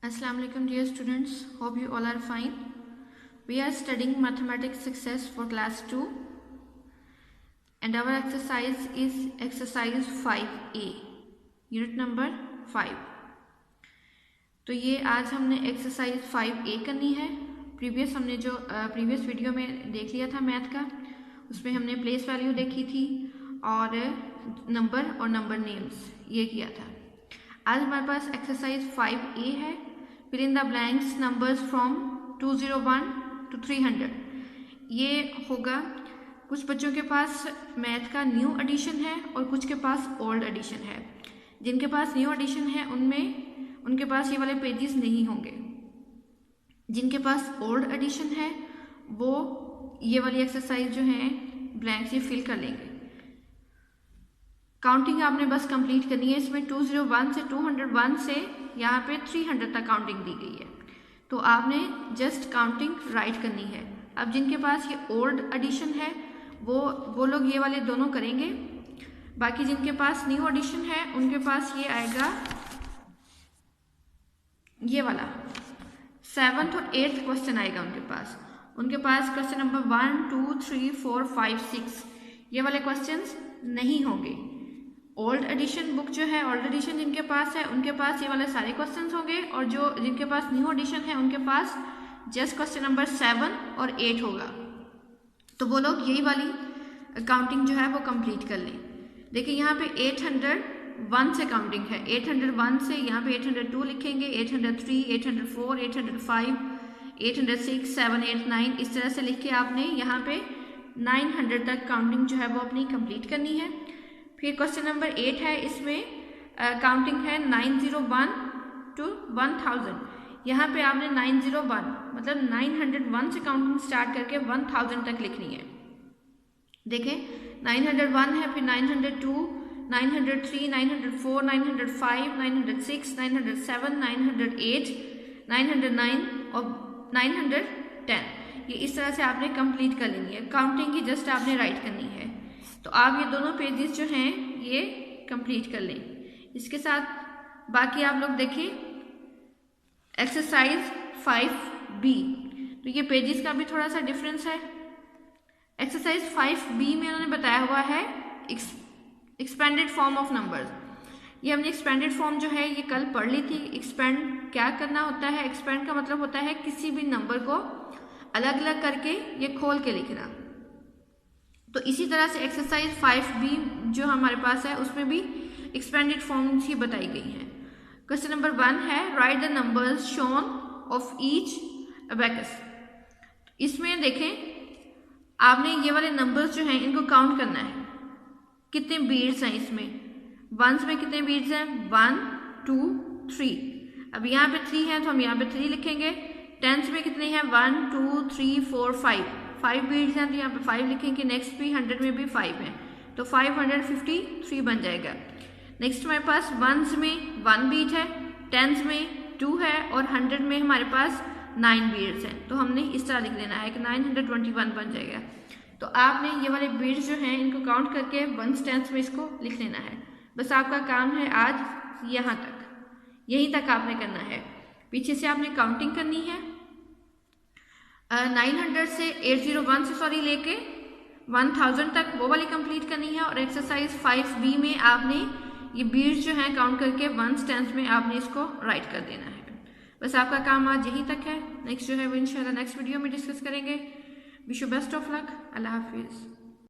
Assalamu alaikum dear students, hope you all are fine. We are studying mathematics success for class 2 and our exercise is exercise 5A, unit number 5. तो ये आज हमने exercise 5A करनी है. हमने जो previous video में देख लिया था मैथ का, उसमें हमने प्लेस वैल्यू देखी थी और नंबर और नंबर नेम्स ये किया था. आज हमारे पास एक्सरसाइज 5A है. Fill in the blanks numbers from 201 to 300. ये होगा, कुछ बच्चों के पास मैथ का न्यू एडिशन है और कुछ के पास ओल्ड एडिशन है. जिनके पास न्यू एडिशन है उनके पास ये वाले पेजेस नहीं होंगे. जिनके पास ओल्ड एडिशन है वो ये वाली एक्सरसाइज जो है ब्लैंक से फिल कर लेंगे. काउंटिंग आपने बस कंप्लीट करनी है. इसमें 201 से 201 से यहाँ पे 300 तक काउंटिंग दी गई है, तो आपने जस्ट काउंटिंग राइट करनी है. अब जिनके पास ये ओल्ड एडिशन है वो लोग ये वाले दोनों करेंगे. बाकी जिनके पास न्यू एडिशन है उनके पास ये आएगा, ये वाला 7th और 8th क्वेश्चन आएगा उनके पास क्वेश्चन नंबर 1, 2, 3, 4, 5, 6 ये वाले क्वेश्चंस नहीं होंगे. ओल्ड एडिशन बुक जो है, ओल्ड एडिशन जिनके पास है उनके पास ये वाले सारे क्वेश्चंस होंगे और जो जिनके पास न्यू एडिशन है उनके पास जस्ट क्वेश्चन नंबर 7 और 8 होगा. तो वो लोग यही वाली काउंटिंग जो है वो कंप्लीट कर लें. देखिए यहाँ पे 801 से काउंटिंग है. 801 से यहाँ पे 802 लिखेंगे, 803, 804, 805, 806, 7, 8, 9 इस तरह से लिख के आपने यहाँ पे 900 तक काउंटिंग जो है वो अपनी कंप्लीट करनी है. फिर क्वेश्चन नंबर 8 है, इसमें काउंटिंग है 901 to 1000. यहाँ पे आपने 901 मतलब 901 से काउंटिंग स्टार्ट करके 1000 तक लिखनी है. देखें 901 है, फिर 902, 903, 904, 905, 906, 907, 908, 909 और 910. ये इस तरह से आपने कंप्लीट कर लेनी है. काउंटिंग की जस्ट आपने राइट करनी है. तो आप ये दोनों पेजेस जो हैं ये कंप्लीट कर लें. इसके साथ बाकी आप लोग देखिए एक्सरसाइज 5B. तो ये पेजेस का भी थोड़ा सा डिफरेंस है. एक्सरसाइज 5B में उन्होंने बताया हुआ है एक्सपेंडेड फॉर्म ऑफ नंबर्स. ये हमने एक्सपेंडेड फॉर्म जो है ये कल पढ़ ली थी. एक्सपेंड क्या करना होता है? एक्सपेंड का मतलब होता है किसी भी नंबर को अलग अलग करके ये खोल के लिखना. तो इसी तरह से एक्सरसाइज 5B जो हमारे पास है उसमें भी एक्सपेंडेड फॉर्म्स ही बताई गई हैं. क्वेश्चन नंबर 1 है, right the numbers shown of each abacus. इसमें देखें आपने ये वाले नंबर्स जो हैं इनको काउंट करना है. कितने बीड्स हैं इसमें? वंस में कितने बीड्स हैं? 1, 2, 3. अब यहाँ पे 3 है तो हम यहाँ पे 3 लिखेंगे. टेंस में कितने हैं? 1, 2, 3, 4, 5 बीड्स हैं तो यहाँ पे 5 लिखेंगे. नेक्स्ट भी 100 में भी 5 है तो 553 बन जाएगा. नेक्स्ट हमारे पास वंस में 1 बीट है, टेंस में 2 है और 100 में हमारे पास 9 बीड्स हैं. तो हमने इस तरह लिख देना है कि 921 बन जाएगा. तो आपने ये वाले बीड्स जो हैं इनको काउंट करके वंस टेंस में इसको लिख लेना है. बस आपका काम है आज यहाँ तक, यहीं तक आपने करना है. पीछे से आपने काउंटिंग करनी है 900 से 801 से लेके 1000 तक वो वाली कंप्लीट करनी है. और एक्सरसाइज 5B में आपने ये बीड्स जो हैं काउंट करके वंस टेंस में आपने इसको राइट कर देना है. बस आपका काम आज यहीं तक है. नेक्स्ट जो है वो इंशाल्लाह नेक्स्ट वीडियो में डिस्कस करेंगे. Wish you best of luck. अल्लाह हाफिज़.